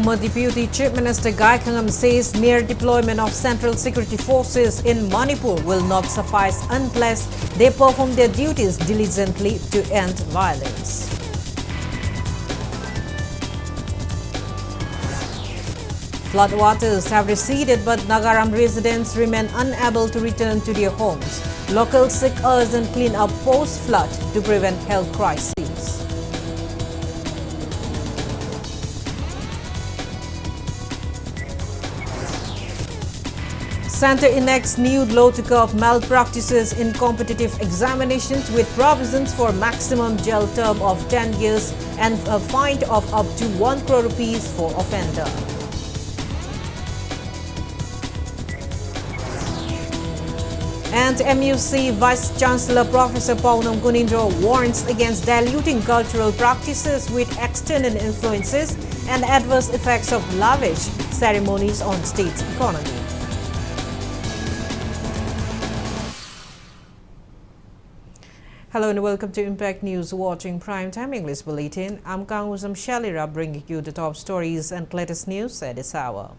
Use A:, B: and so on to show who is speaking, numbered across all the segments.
A: Former Deputy Chief Minister Gai Khangam says mere deployment of central security forces in Manipur will not suffice unless they perform their duties diligently to end violence. Floodwaters have receded, but Nagaram residents remain unable to return to their homes. Locals seek urgent clean-up post-flood to prevent health crises. Center enacts new law to curb malpractices in competitive examinations with provisions for maximum jail term of 10 years and a fine of up to 1 crore rupees for offender. And MUC Vice Chancellor Professor Paunam Gunindro warns against diluting cultural practices with external influences and adverse effects of lavish ceremonies on state's economy. Hello and welcome to Impact News, watching Primetime English Bulletin. I'm KANGUJAM SHELLYRA, bringing you the top stories and latest news at this hour.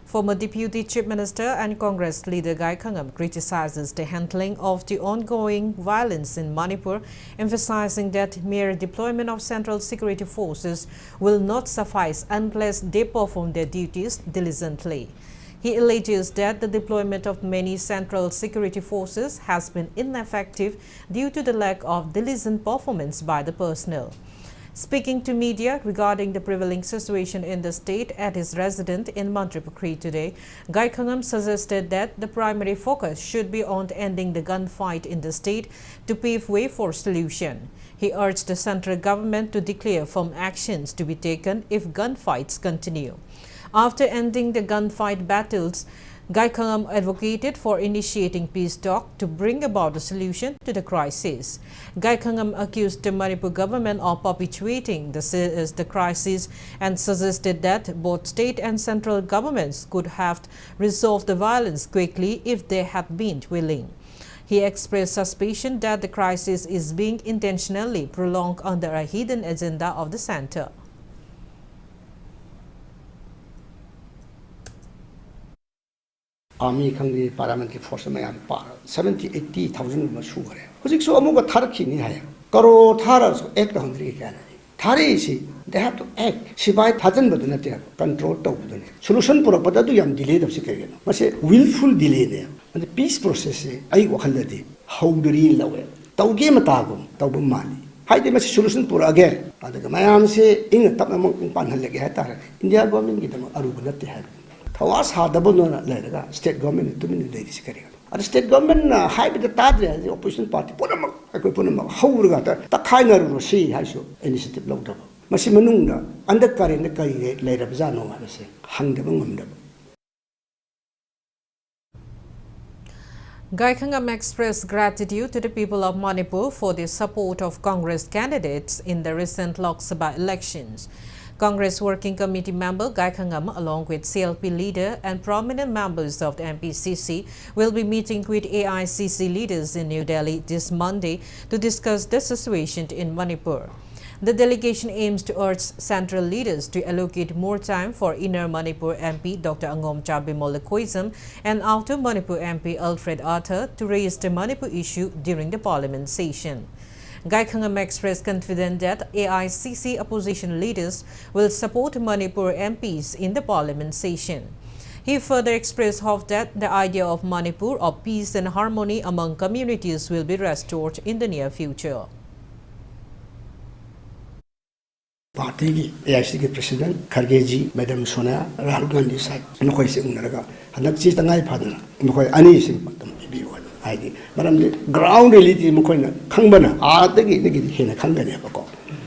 A: Former Deputy Chief Minister and Congress leader Gai Khangam criticizes the handling of the ongoing violence in Manipur, emphasizing that mere deployment of central security forces will not suffice unless they perform their duties diligently. He alleges that the deployment of many central security forces has been ineffective due to the lack of diligent performance by the personnel. Speaking to media regarding the prevailing situation in the state at his residence in Manipur today, Gai Khangam suggested that the primary focus should be on ending the gunfight in the state to pave way for solution. He urged the central government to declare firm actions to be taken if gunfights continue. After ending the gunfight battles, Gai Khangam advocated for initiating peace talks to bring about a solution to the crisis. Gai Khangam accused the Manipur government of perpetuating the crisis and suggested that both state and central governments could have resolved the violence quickly if they had been willing. He expressed suspicion that the crisis is being intentionally prolonged under a hidden agenda of the center.
B: Army khangdi paramilitary force mayam par 70-80,000 ma su gare hujik so amuga tharki ni haya karo thara so act hundri kya na thari si they have to act sibai thajan badu na te control to badu ne solution pura pada du yam delay da si kare ma se willful delay ne and the peace process ai wakhal da di howdri lawe tawge mata gum tawbum mali haide ma solution pura age adaga mayam se ing tap na mong pan hal lege ha tar India government gi dama aru na te ha Tawas hadabona lega state government to min ladies carry. At state government high with the Tadra, the opposition party, put them up, how we got the kind of see has initiative locked up. Masimanunda, undercurrent the Kay later Zano, I say, hung the bungum.
A: Gai Khangam expressed gratitude to the people of Manipur for the support of Congress candidates in the recent Lok Sabha elections. Congress Working Committee member Gai Khangam, along with CLP leader and prominent members of the MPCC, will be meeting with AICC leaders in New Delhi this Monday to discuss the situation in Manipur. The delegation aims to urge central leaders to allocate more time for Inner Manipur MP Dr. Angom Chabimole and Outer Manipur MP Alfred Arthur to raise the Manipur issue during the parliament session. Gai Khangam expressed confidence that AICC opposition leaders will support Manipur MPs in the parliament session. He further expressed hope that the idea of Manipur of peace and harmony among communities will be restored in the near future.
B: Party AICC President Khargeji, Madam Sonia, Rahul Gandhi side, Mokoi Singh Naraga, and that's just an iPad, Mokoi Ani Singh, Madam the ground reality Mokoina, Kangbana, the Hina Kangana,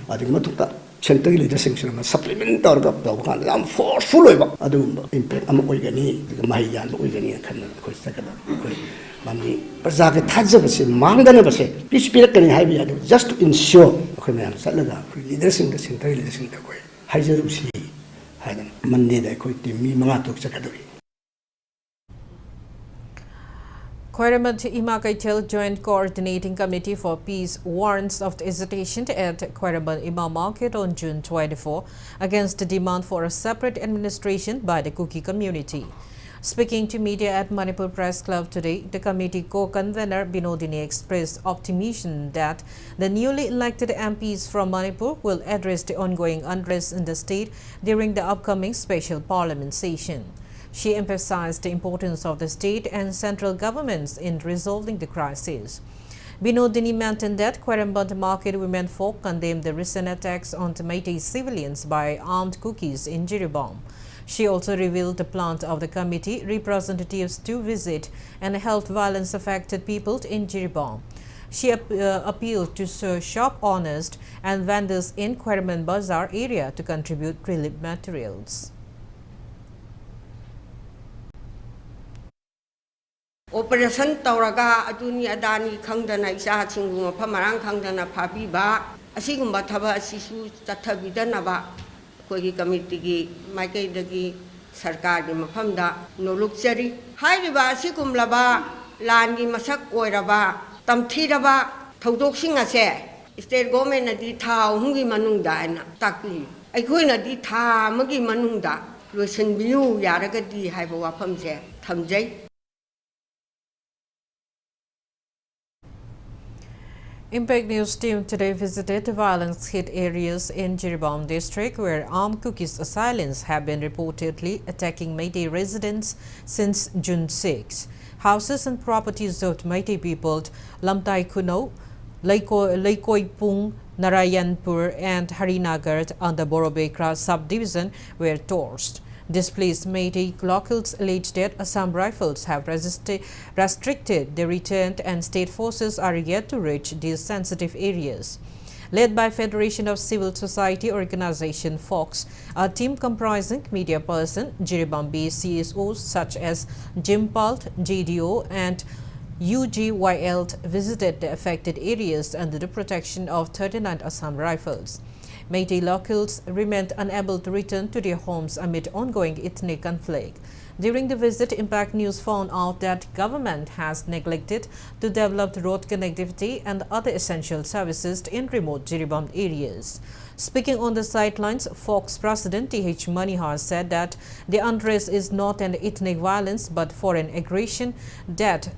B: I think Matuta, Central leadership supplement or the I'm forceful of Adum, impact Amoigani, the Mayan, Oigani, and Kostakada. Mammy, Bazaka Tazabasi, Manganabase, which spirit can have just to ensure Salaga, leadership the central leadership the way. Hajarusi, Hadam, Monday, they quit the Mimato Sakadori.
A: Kwaramat Imakaitel Joint Coordinating Committee for Peace warns of the hesitation at Kwaramat Ima Market on June 24 against the demand for a separate administration by the Kuki community. Speaking to media at Manipur Press Club today, the committee co-convener Binodini expressed optimism that the newly elected MPs from Manipur will address the ongoing unrest in the state during the upcoming special parliament session. She emphasized the importance of the state and central governments in resolving the crisis. Binodini maintained that Kwaramat market women folk condemned the recent attacks on the Meitei civilians by armed Kukis in Jiribam. She also revealed the plans of the committee representatives to visit and help violence-affected people in Jiribam. She appealed to shop owners and vendors in Kwaramat Bazaar area to contribute relief materials.
C: Operation Tauraga Aduni Adani Kangdana Isa Chingu Pamarang Kangdana Pabiba, Asigumba Taba Sisu Tatabidanaba, Kogi Committee, Maike Dagi, Sarkadi Mapamda, no luxury. Haiba Sikum Laba, Landi Masak Oiraba, Tamtiraba, Taudoxing Ase, State Government at the Tau Hungi Manunda and Takli. I couldn't at the Ta Magi Manunda, Lucian Biu Yaragadi Hibawapamse, Tamjay.
A: Impact News team today visited violence-hit areas in Jiribam district where armed Kukis assailants have been reportedly attacking Meitei residents since June 6. Houses and properties of Meitei people Lamtai Kuno, Leikoipung, Narayanpur and Harinagar under Borobekra subdivision were torched. Displaced Meitei locals alleged that Assam rifles have restricted the return and state forces are yet to reach these sensitive areas. Led by Federation of Civil Society Organization FOX, a team comprising media person, Jiribam-based CSOs such as Jimpalt, JDO and UGYL visited the affected areas under the protection of 39 Assam rifles. Meitei locals remained unable to return to their homes amid ongoing ethnic conflict. During the visit, Impact News found out that government has neglected to develop road connectivity and other essential services in remote Jiribam areas. Speaking on the sidelines, Fox President T.H. Manihar said that the unrest is not an ethnic violence but foreign aggression, that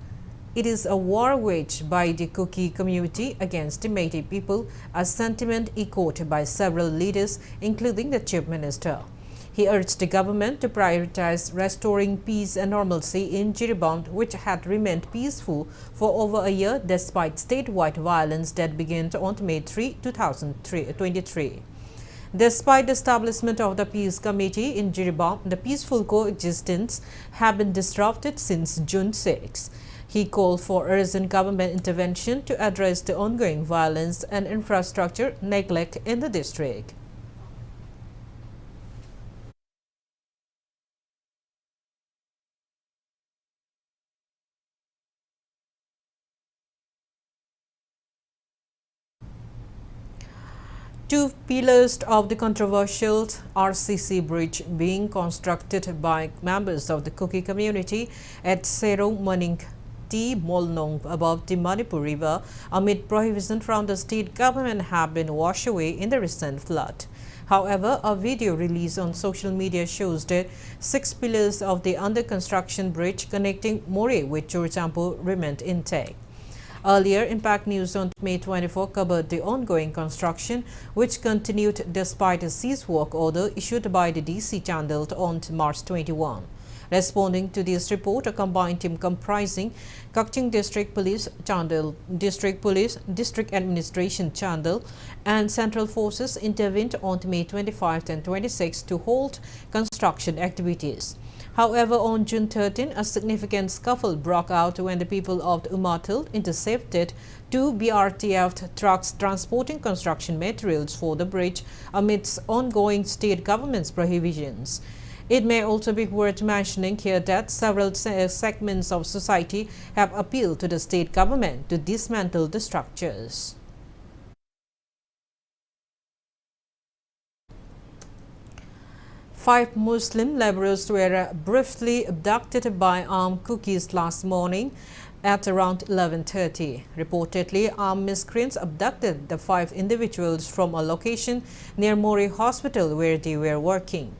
A: it is a war waged by the Kuki community against the Meitei people, a sentiment echoed by several leaders, including the Chief Minister. He urged the government to prioritize restoring peace and normalcy in Jiribam, which had remained peaceful for over a year despite statewide violence that began on May 3, 2023. Despite the establishment of the Peace Committee in Jiribam, the peaceful coexistence had been disrupted since June 6. He called for urgent government intervention to address the ongoing violence and infrastructure neglect in the district. Two pillars of the controversial RCC bridge being constructed by members of the Kuki community at Sero Maning Molnong above the Manipur River amid prohibition from the state government have been washed away in the recent flood. However, a video released on social media shows that 6 pillars of the under construction bridge connecting More with Churchampu remained intact. Earlier, Impact News on May 24 covered the ongoing construction, which continued despite a cease work order issued by the DC Chandel on March 21. Responding to this report, a combined team comprising Kakching District Police, Chandel District Police, District Administration Chandel, and Central Forces intervened on May 25 and 26 to halt construction activities. However, on June 13, a significant scuffle broke out when the people of Umatil intercepted 2 BRTF trucks transporting construction materials for the bridge amidst ongoing state government's prohibitions. It may also be worth mentioning here that several segments of society have appealed to the state government to dismantle the structures. Five Muslim laborers were briefly abducted by armed Kukis last morning at around 11:30. Reportedly, armed miscreants abducted the 5 individuals from a location near Mori Hospital where they were working.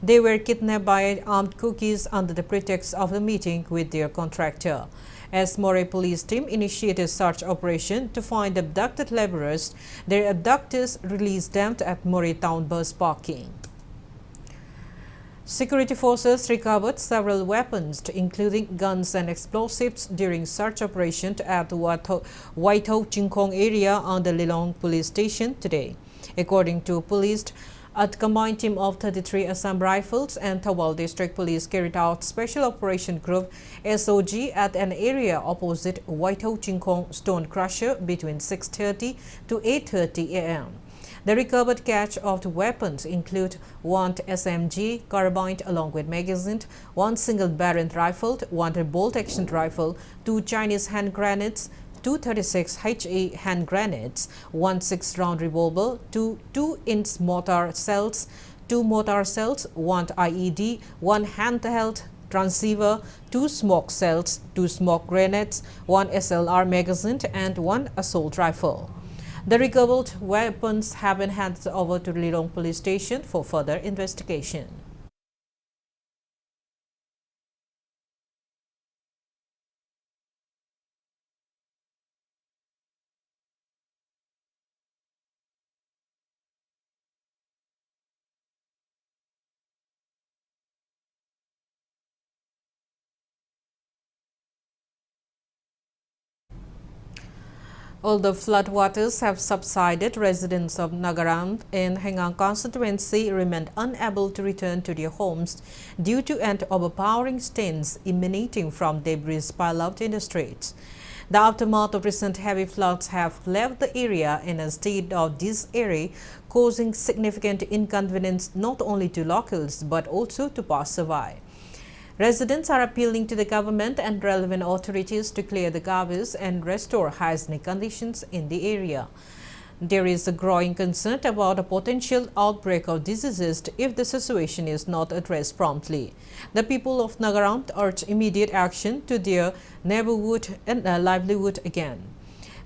A: They were kidnapped by armed cookies under the pretext of a meeting with their contractor. As Mori police team initiated search operation to find abducted laborers, their abductors released them at Mori town bus parking. Security forces recovered several weapons, including guns and explosives, during search operation at the Waithau Chingkong area on the Lilong police station today. According to police, a combined team of 33 Assam Rifles and Thawal District Police carried out Special Operation Group SOG at an area opposite Waithau Chingkong Stone Crusher between 6:30 to 8:30 a.m. The recovered catch of the weapons include 1 SMG carbine along with magazine, 1 single barrel rifle, 1 bolt-action rifle, 2 Chinese hand grenades, 2 36 HE hand grenades, 1 6-round revolver, 2 2-inch mortar cells, 2 mortar cells, 1 IED, 1 handheld transceiver, 2 smoke cells, 2 smoke grenades, 1 SLR magazine, and 1 assault rifle. The recovered weapons have been handed over to Lilong Police Station for further investigation. Although floodwaters have subsided, residents of Nagaram in Hengang constituency remained unable to return to their homes due to an overpowering stench emanating from debris piled up in the streets. The aftermath of recent heavy floods have left the area in a state of disarray, causing significant inconvenience not only to locals but also to passersby. Residents are appealing to the government and relevant authorities to clear the garbage and restore hygienic conditions in the area. There is a growing concern about a potential outbreak of diseases if the situation is not addressed promptly. The people of Nagaram urge immediate action to their neighborhood and livelihood again.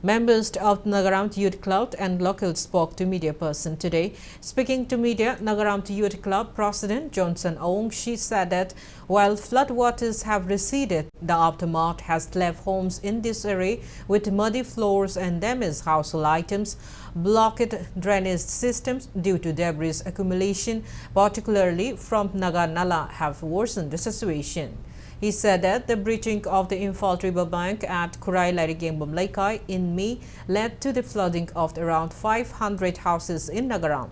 A: Members of Nagaram Youth Club and locals spoke to media person today. Speaking to media, Nagaram Youth Club President Johnson Aungshi said that while floodwaters have receded, the aftermath has left homes in disarray with muddy floors and damaged household items, blocked drainage systems due to debris accumulation, particularly from Naga Nala, have worsened the situation. He said that the breaching of the Imphal River bank at Kurai Larigengbam Laikai in May led to the flooding of around 500 houses in Nagaram.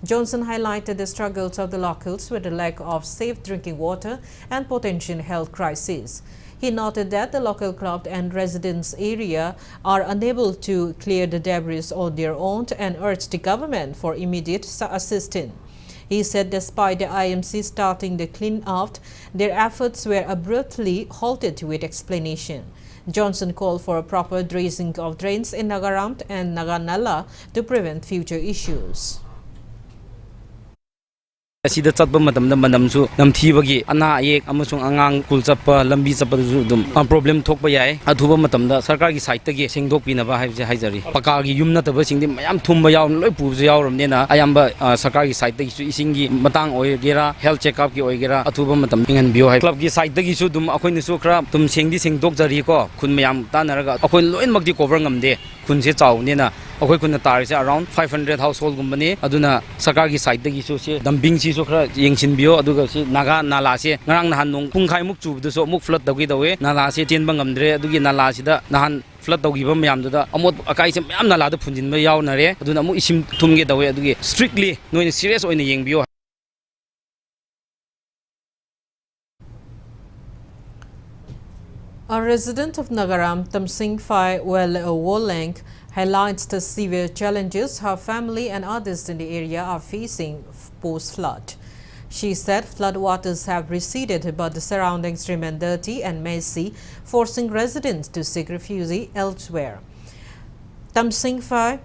A: Johnson highlighted the struggles of the locals with the lack of safe drinking water and potential health crises. He noted that the local club and residents area are unable to clear the debris on their own and urged the government for immediate assistance. He said despite the IMC starting the clean-up, their efforts were abruptly halted with explanation. Johnson called for a proper dredging of drains in Nagaram and Naganala to prevent future issues.
D: Asida chatpa matamda manamsu namthibagi ana ayek amasung angang kul chappa lambi chapadu dum problem thokpa yai athuba matamda sarkar gi site gi sengdok pinaba haibje haijari paka gi yumna taba singdi mayam thumba yaw loi puju yawramnena ayamba sarkar gi site gi isingi matang oigera health check up gi oigera athuba matam ingan bio hai club gi site gi su dum akoini su khra tum sengdi sengdok jari ko khun mayam tanaraga akoin loin makdi cover ngamde khun se chaw nena akoi kun tar se around 500 household gumbani aduna sarkar gi site gi su se dumping si so khra yengsin bio aduga si naga nala se ngarang nahan nong pungkhai muk chu du so muk flood dagi dawe nala se tin bangamdre adugi nala sida nahan flood dagi ba mayam da amot akai se mayam nala da phunjin ba yaw na re aduna mu isim thumge dawe adugi strictly noin serious oina yeng bio.
A: A resident of Nagaram, Tamsing Phai Woleng, highlights the severe challenges her family and others in the area are facing post-flood. She said floodwaters have receded, but the surroundings remain dirty and messy, forcing residents to seek refuge elsewhere. Tamsing Phai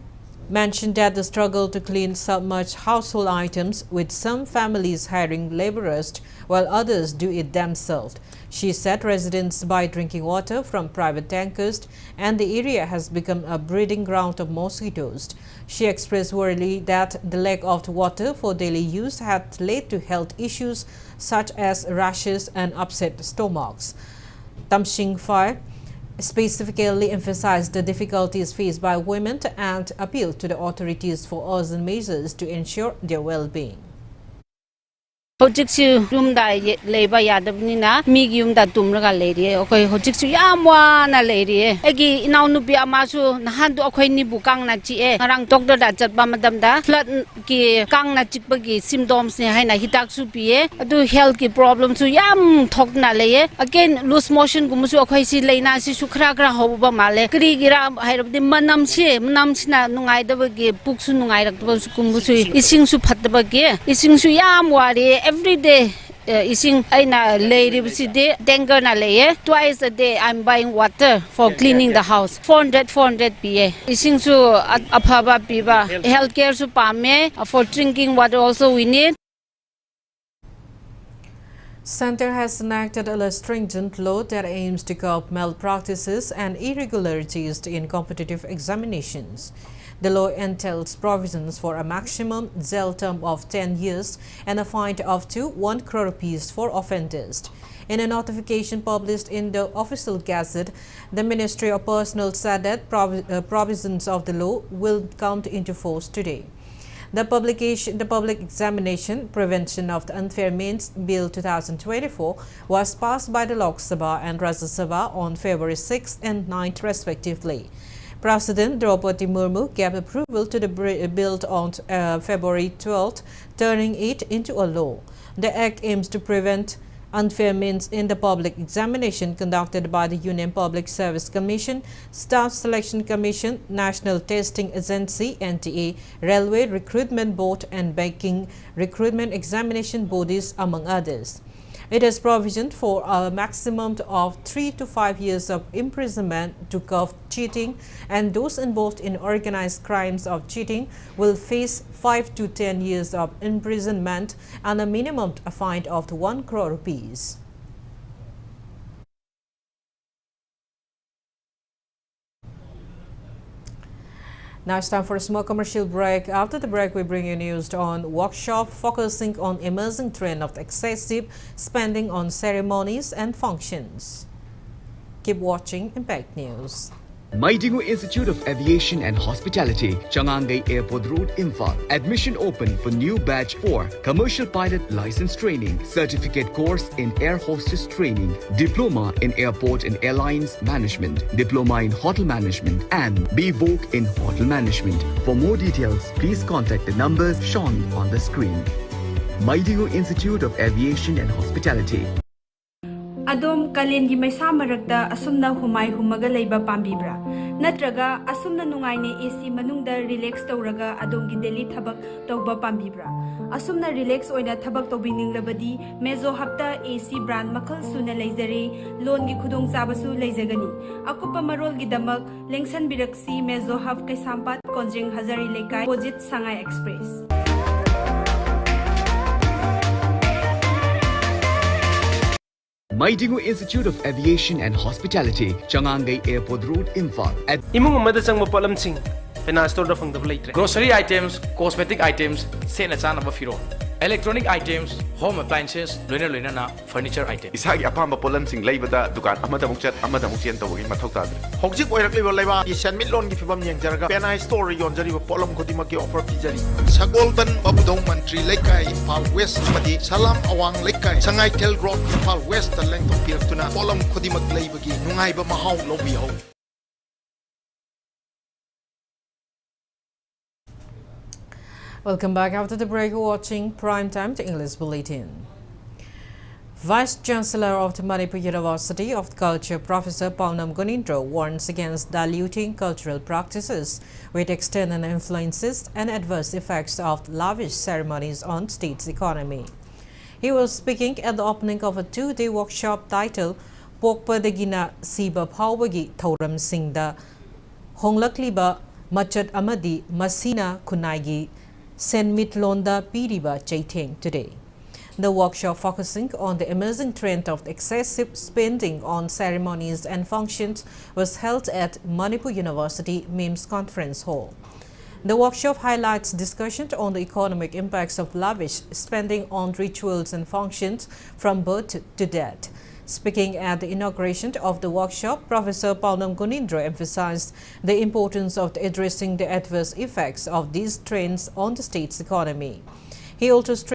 A: mentioned that the struggle to clean submerged household items, with some families hiring laborers while others do it themselves. She said residents buy drinking water from private tankers and the area has become a breeding ground of mosquitoes. She expressed worry that the lack of water for daily use had led to health issues such as rashes and upset stomachs. Tamshing Fire specifically emphasized the difficulties faced by women and appealed to the authorities for urgent measures to ensure their well-being.
E: Hojiksu yumda leba yadabnina mig yumda tumraga lady okay hojiksu yamwa na lady egi inaw nupi amasu nahan do akhoi ni bukang na chi e ngarang doctor da chatba madam da flood ki kang na chikbagi symptoms ne haina hitak su pi e adu health ki problem su yam thok na le again loose motion gumusu akhoi si leina si sukhra gra hoba male kri gira hairabdi manam sina nungai dabagi puksu nungai rakba su gumusu ising su phatba ge ising su yam wari every day ising aina lady biside dengar na leye twice a day I'm buying water for cleaning the house 400 pa ising su aphaba piba healthcare su pame for drinking water also we need.
A: Center has enacted a stringent law that aims to curb malpractices and irregularities in competitive examinations. The law entails provisions for a maximum jail term of 10 years and a fine of 1 crore rupees for offenders. In a notification published in the official gazette, the Ministry of Personnel said that provisions of the law will come into force today. The Public Examination Prevention of the Unfair Means Bill 2024 was passed by the Lok Sabha and Rajya Sabha on February 6th and 9th respectively. President Draupadi Murmu gave approval to the bill on February 12th, turning it into a law. The act aims to prevent unfair means in the public examination conducted by the Union Public Service Commission, Staff Selection Commission, National Testing Agency (NTA), Railway Recruitment Board and Banking Recruitment Examination Bodies, among others. It has provision for a maximum of 3 to 5 years of imprisonment to curb cheating, and those involved in organized crimes of cheating will face 5 to 10 years of imprisonment and a minimum fine of 1 crore rupees. Now it's time for a small commercial break. After the break, we bring you news on workshop focusing on emerging trend of excessive spending on ceremonies and functions. Keep watching Impact News.
F: Maidingu Institute of Aviation and Hospitality, Changangai Airport Road, Imphal. Admission open for new batch 4, Commercial Pilot License Training, Certificate Course in Air Hostess Training, Diploma in Airport and Airlines Management, Diploma in Hotel Management, and BVOC in Hotel Management. For more details, please contact the numbers shown on the screen. Maidingu Institute of Aviation and Hospitality.
G: Adom kalengi may samaragda asumna humay humaga layba pambibra. Natraga asumna nungayne AC manungda relax tawraga adongi daily thabak tawba pambibra. Asumna relax oina thabak tawbining labadi mezo hapta AC brand makal suna layzare loan gi khudong sabasu layzagani. Akupa marol gi damak lengsan biraksi mezo hap kay sampat konjeng hazari lekay Pojit Sangay Express.
F: Maidingu Institute of Aviation and Hospitality, Changangai Airport Road, Imphal.
H: Imung umada sang mapalam sing finance store da fangda laitre. Grocery items, cosmetic items, sena chana ba firo. Electronic items, home appliances, loina na furniture items.
I: Isagi apamba polam sing laibada dukan amada mukchat amada mukchen tawagi mathau tadre. Hojik oirakliba laiba isan mitlon gi fibam yengjarga penai store yonjari ba polam kodima ki offer pijari. Sagolban babudong mantri lekai Imphal West madi Salam Awang lekai Sangai Tel Road Imphal West ta lengtong piratuna polam kodima laiba gi nungai ba mahaw lobi ho.
A: Welcome back after the break, watching Primetime to English Bulletin. Vice Chancellor of the Manipur University of Culture, Professor Paunam Gunindro, warns against diluting cultural practices with external influences and adverse effects of lavish ceremonies on state's economy. He was speaking at the opening of a 2-day workshop titled Pokpa Dagina Siba Pawagi Thoram Singda Honglakliba Machat Amadi Masina Kunaigi Senmitlonda Piriba Chaiteng today. The workshop focusing on the emerging trend of excessive spending on ceremonies and functions was held at Manipur University MIMS Conference Hall. The workshop highlights discussion on the economic impacts of lavish spending on rituals and functions from birth to death. Speaking at the inauguration of the workshop, Professor Paunam Gunindra emphasized the importance of addressing the adverse effects of these trends on the state's economy. He also stressed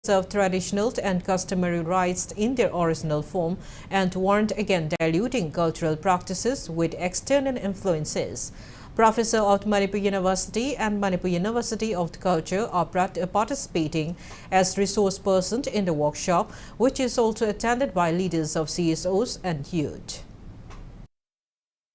A: of traditional and customary rites in their original form and warned against diluting cultural practices with external influences. Professor of Manipur University and Manipur University of Culture are participating as resource persons in the workshop, which is also attended by leaders of CSOs and youth.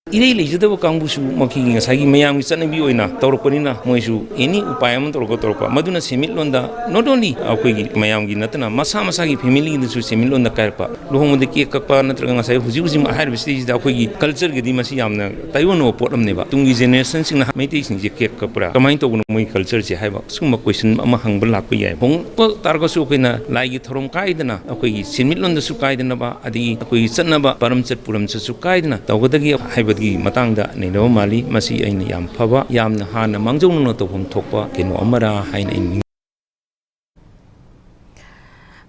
J: Irei leijadaba kangbusu maki ngasagi mayam chanabi oina tawrpanina moisu any upayam torpa maduna semitlonda not only akoi mayam gi natana masa gi family gi su semitlonda karpa lohomode ke kakpa natraga ngasai huji ma hair stage da akoi culture gi masi yamna taiwono potam neba tungi generation sing na meiti sing je ke kakpra kamai to moi culture je haiba suma question ama hangbal lakpa yai bong targa su koina lai gi thorom kaidana akoi semitlonda su kaidana ba adi akoi chanaba paramchat puram su kaidana tawgadagi haiba matangda neno mali masi aina yam phaba yamna hana mangjongno tobum thokpa keno amara haina.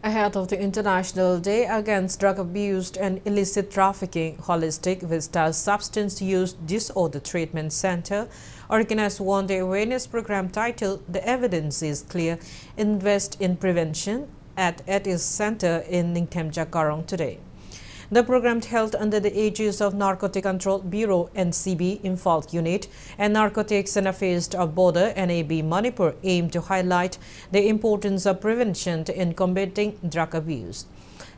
A: Ahead of the International Day Against Drug Abuse and Illicit Trafficking, Holistic Vista Substance Use Disorder Treatment Center organized one-day awareness program titled "The Evidence is Clear, Invest in Prevention" at its center in Ningthemja Karong today. The program held under the aegis of Narcotic Control Bureau NCB Imphal Unit and Narcotics and Affairs of Border NAB Manipur aimed to highlight the importance of prevention in combating drug abuse.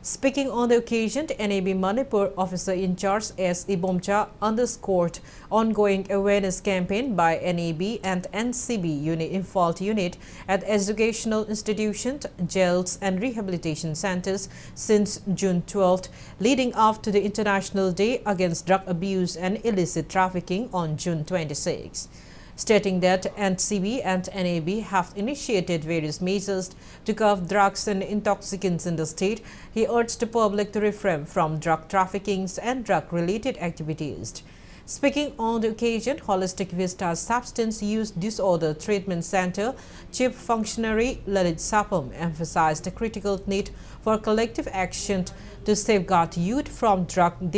A: Speaking on the occasion, NAB Manipur Officer in Charge S. Ibomcha underscored ongoing awareness campaign by NAB and NCB Imphal Unit at educational institutions, jails and rehabilitation centers since June 12th, leading up to the International Day Against Drug Abuse and Illicit Trafficking on June 26. Stating that NCB and NAB have initiated various measures to curb drugs and intoxicants in the state, he urged the public to refrain from drug trafficking and drug-related activities. Speaking on the occasion, Holistic Vista Substance Use Disorder Treatment Center Chief Functionary Lalit Sapam emphasized the critical need for collective action to safeguard youth from drug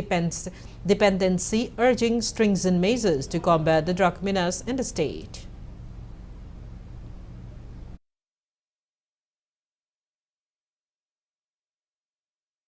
A: dependency, urging stringent measures to combat the drug menace in the state.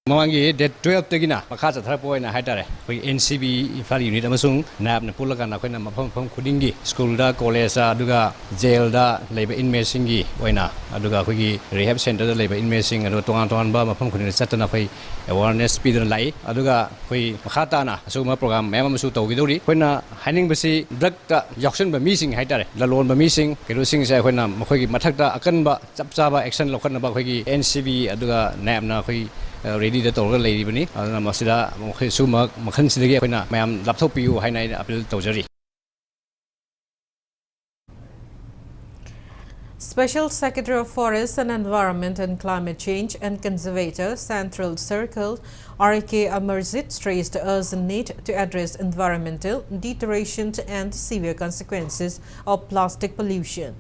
K: Mawangi date 12 tegina makha chatharapo na haitare koi NCB Imphal unit amasung nab na pulaga na koina mafam khudingi school da college da aduga jail da leiba inmate singi oina aduga koi rehab center da leiba inmate sing adu tongan ba mafam khudin chatna phai awareness pidra lai aduga koi makha ta na asuma program mem amasu tawgidori koina haning basi drug ta yakshin ba mi sing haitare lalon ba mi sing kero sing sai koina makhoi gi mathak da akan ba chapcha ba action lokhan ba koi gi NCB aduga nab na koi ready to talk lady bani masida suma makhan sidagi aina mayam laptop pu haina appeal tawjari.
A: Special Secretary of Forest and Environment and Climate Change and Conservator Central Circle R.K. Amarjit stressed the urgent need to address environmental deterioration and severe consequences of plastic pollution.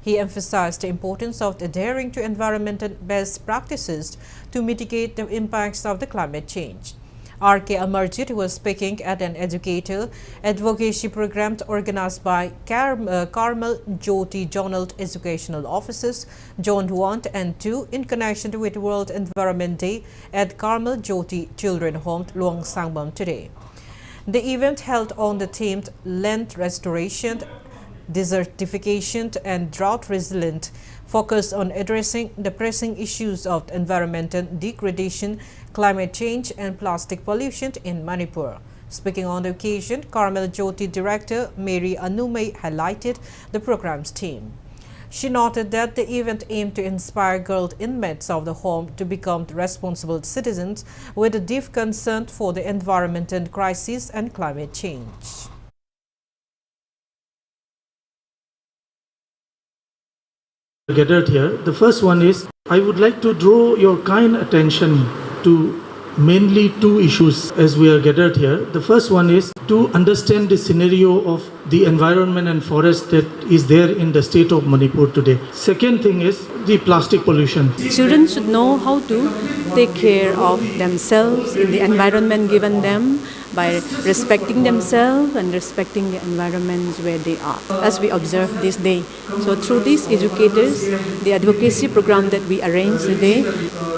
A: He emphasized the importance of adhering to environmental best practices to mitigate the impacts of the climate change. R.K. Amarjit was speaking at an educator advocacy program organized by Carmel Jyoti Jonal Educational Offices, Zone 1 and 2 in connection with World Environment Day at Carmel Jyoti Children Home, Luang Sangbam today. The event held on the theme Land Restoration, Desertification and Drought Resilient, focused on addressing the pressing issues of environmental degradation, climate change and plastic pollution in Manipur. Speaking on the occasion, Carmel Jyoti Director Mary Anume highlighted the program's theme. She noted that the event aimed to inspire girl inmates of the home to become responsible citizens with a deep concern for the environmental crisis and climate change.
L: Gathered here. The first one is I would like to draw your kind attention to mainly two issues as we are gathered here. The first one is to understand the scenario of the environment and forest that is there in the state of Manipur today. Second thing is the plastic pollution.
M: Children should know how to take care of themselves in the environment given them by respecting themselves and respecting the environments where they are, as we observe this day. So through these educators, the advocacy program that we arranged today,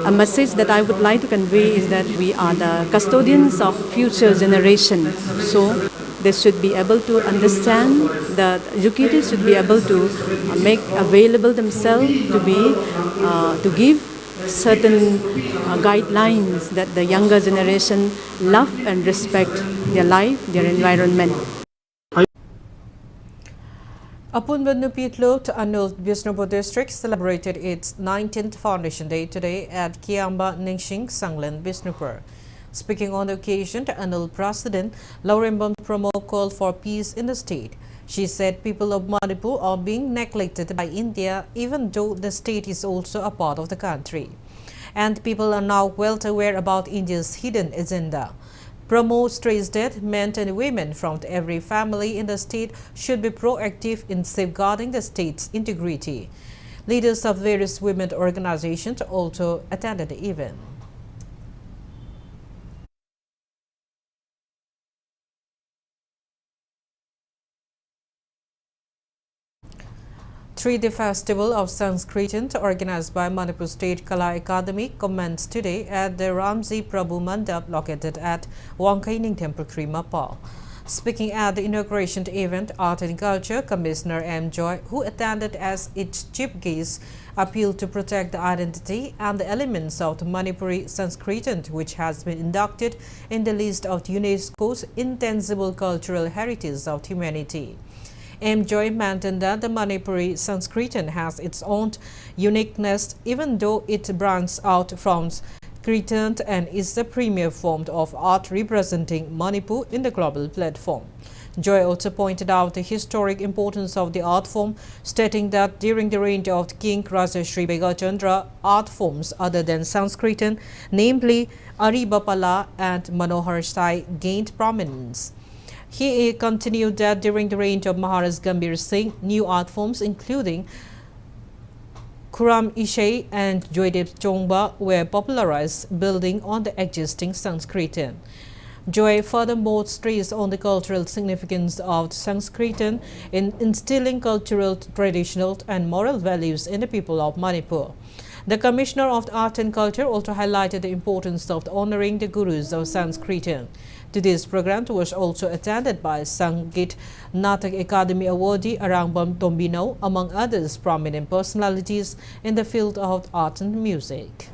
M: a message that I would like to convey is that we are the custodians of future generation. So they should be able to understand that educators should be able to make available themselves to give certain guidelines that the younger generation love and respect their life, their environment.
A: Apunban Nupitlot Anul Bisnupur district celebrated its 19th Foundation Day today at Kiamba Ningsing Sanglan Bisnupur. Speaking on the occasion, the Anul President Laurimbam Promo called for peace in the state. She said people of Manipur are being neglected by India, even though the state is also a part of the country. And people are now well aware about India's hidden agenda. Promo stressed that men and women from every family in the state should be proactive in safeguarding the state's integrity. Leaders of various women organizations also attended the event. The Festival of Sanskritan, organized by Manipur State Kala Academy, commenced today at the Ramji Prabhu Mandap located at Wangkaining Temple, Krimapal. Speaking at the inauguration event, Art and Culture Commissioner M. Joy, who attended as its chief guest, appealed to protect the identity and the elements of the Manipuri Sanskritan, which has been inducted in the list of UNESCO's intangible cultural heritage of humanity. M. Joy maintained that the Manipuri Sanskritan has its own uniqueness, even though it branches out from Kritan and is the premier form of art representing Manipur in the global platform. Joy also pointed out the historic importance of the art form, stating that during the reign of King Rajashri Begachandra, art forms other than Sanskritan, namely Aribapala and Manohar Sai, gained prominence. He continued that during the reign of Maharaj Gambhir Singh, new art forms including Kuram Ishay and Joydev Chongba were popularized, building on the existing Sanskritan. Joy furthermore stressed on the cultural significance of Sanskritan in instilling cultural, traditional and moral values in the people of Manipur. The Commissioner of Art and Culture also highlighted the importance of honoring the gurus of Sanskritan. Today's program was also attended by Sangeet Natak Academy awardee Arangbam Tombino, among others prominent personalities in the field of art and music.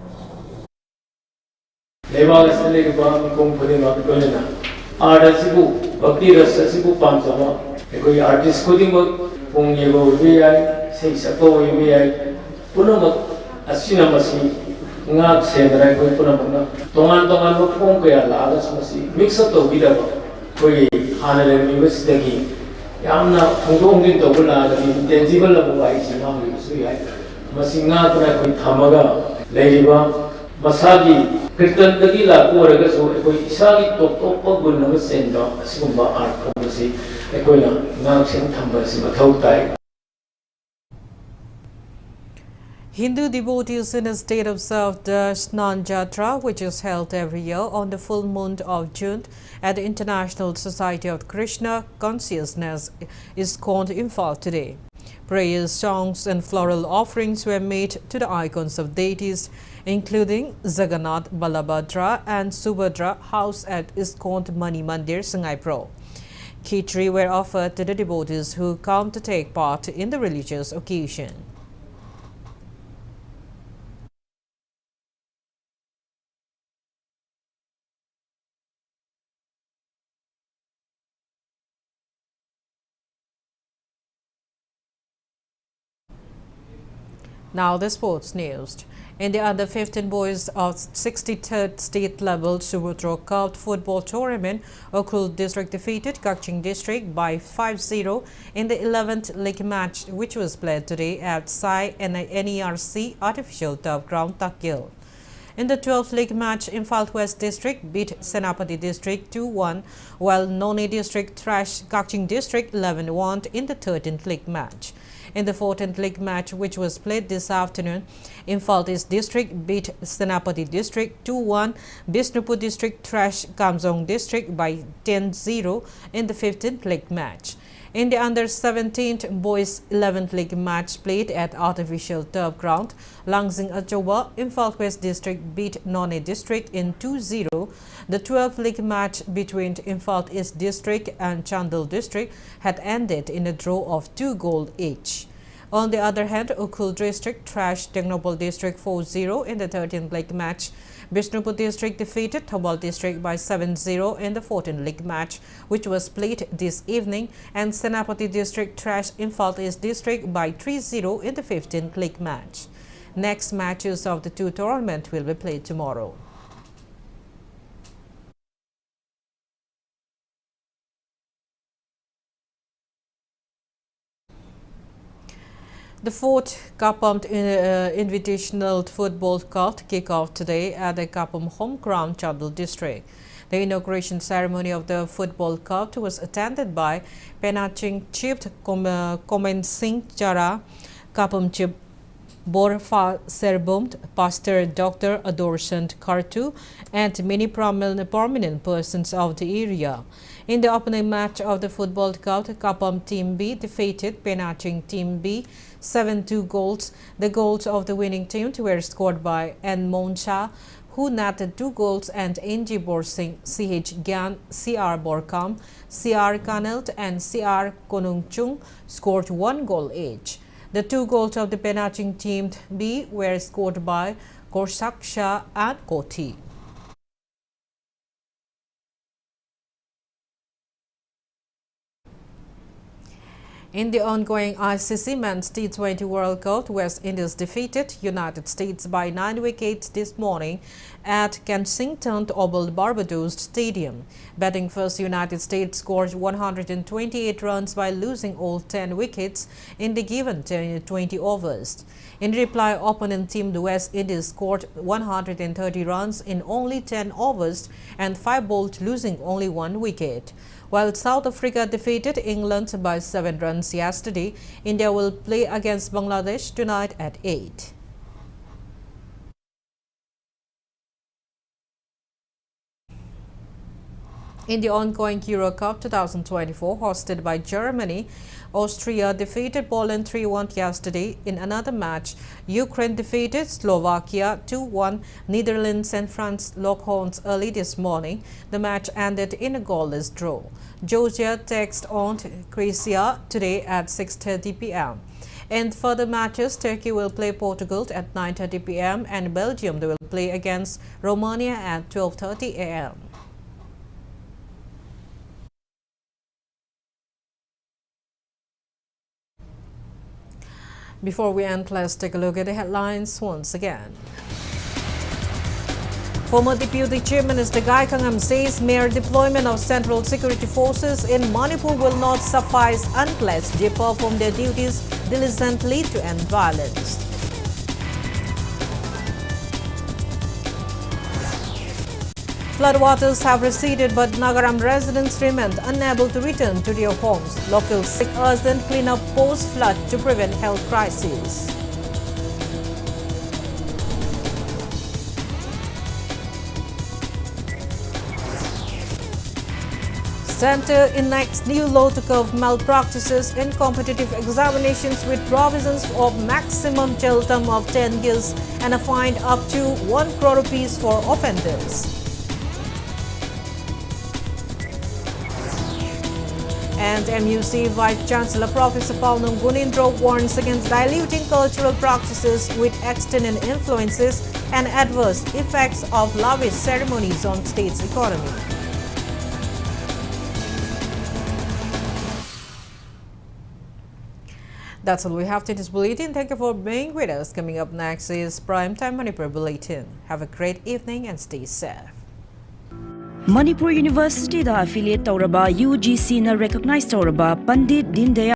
N: ngak senrai koi punamna tongan bo phong kaya laga smasi mix up to bida koi hanare university gi yamna phongdong din to bula da intangible la bai sima ngi su yai masinga kora koi thamaga leiriba masagi kirtan dagi la ko raga so koi isagi top pa gun na sen do asigumba art form si koi na ngak sen thamba si mathau tai.
A: Hindu devotees in a state observed the Snan Jatra, which is held every year on the full moon of June at the International Society of Krishna Consciousness ISKCON Imphal today. Prayers, songs and floral offerings were made to the icons of deities, including Jagannath, Balabhadra and Subhadra, housed at ISKCON Mani Mandir, Sangaipro. Khichdi were offered to the devotees who come to take part in the religious occasion. Now the sports news. In the under-15 boys of 63rd state-level Subutro Cup football tournament, Ukhrul district defeated Kangujam district by 5-0 in the 11th league match, which was played today at Sai NERC Artificial Turf Ground, Takil. In the 12th league match, Imphal West District beat Senapati District 2-1, while Noni District thrashed Kangujam District 11-1 in the 13th league match. In the 14th league match, which was played this afternoon, Imphal East District beat Senapati District 2-1. Bishnupur District thrashed Kamjong District by 10-0 in the 15th league match. In the under-17 boys 11th league match played at Artificial Turf Ground, Langsing Achoba, Imphal West District beat Noni District in 2-0. The 12th league match between Imphal East District and Chandel District had ended in a draw of 2 goals each. On the other hand, Ukhrul District thrashed Tengnopal District 4-0 in the 13th league match. Bishnupur District defeated Thobal District by 7-0 in the 14th league match, which was played this evening, and Senapati District thrashed Imphal East District by 3-0 in the 15th league match. Next matches of the two tournaments will be played tomorrow. The fourth Kapam Invitational Football Cup kick off today at the Kapam home ground, Chandel District. The inauguration ceremony of the Football Cup was attended by Penaching Chief Komen Singh Chara, Kapam Chief Borfa Serbum, Pastor Dr. Adorsant Kartu, and many prominent persons of the area. In the opening match of the Football Cup, Kapam Team B defeated Penaching Team B 7-2 goals. The goals of the winning team were scored by N. Moncha, who netted 2 goals, and NG Borsing, CH Gyan, CR Borkam, CR Kanelt, and CR Konungchung scored 1 goal each. The 2 goals of the Penaching Team B were scored by Korsaksha and Koti. In the ongoing ICC Men's T20 World Cup, West Indies defeated United States by 9 wickets this morning at Kensington Oval Barbados Stadium. Batting first, United States scored 128 runs by losing all 10 wickets in the given 20 overs. In reply, opponent team the West Indies scored 130 runs in only 10 overs and 5 bowled, losing only 1 wicket. While South Africa defeated England by 7 runs yesterday, India will play against Bangladesh tonight at 8. In the ongoing Euro Cup 2024 hosted by Germany, Austria defeated Poland 3-1 yesterday. In another match, Ukraine defeated Slovakia 2-1. Netherlands and France locked horns early this morning. The match ended in a goalless draw. Georgia takes on Croatia today at 6:30 p.m. In further matches, Turkey will play Portugal at 9:30 p.m. and Belgium will play against Romania at 12:30 a.m. Before we end, let's take a look at the headlines once again. Former Deputy Chief Minister Gai Kangam says mere deployment of central security forces in Manipur will not suffice unless they perform their duties diligently to end violence. Floodwaters have receded, but Nagaram residents remained unable to return to their homes. Locals seek urgent cleanup post-flood to prevent health crises. Center enacts new law to curb malpractices in competitive examinations with provisions of maximum jail term of 10 years and a fine up to 1 crore rupees for offenders. And MUC Vice Chancellor Professor Paunam Gunindro warns against diluting cultural practices with external influences and adverse effects of lavish ceremonies on state's economy. That's all we have to this bulletin. Thank you for being with us. Coming up next is Primetime Manipur Bulletin. Have a great evening and stay safe.
O: Manipur University da affiliate Tauraba UGC na recognize Tauraba Pandit Dindayal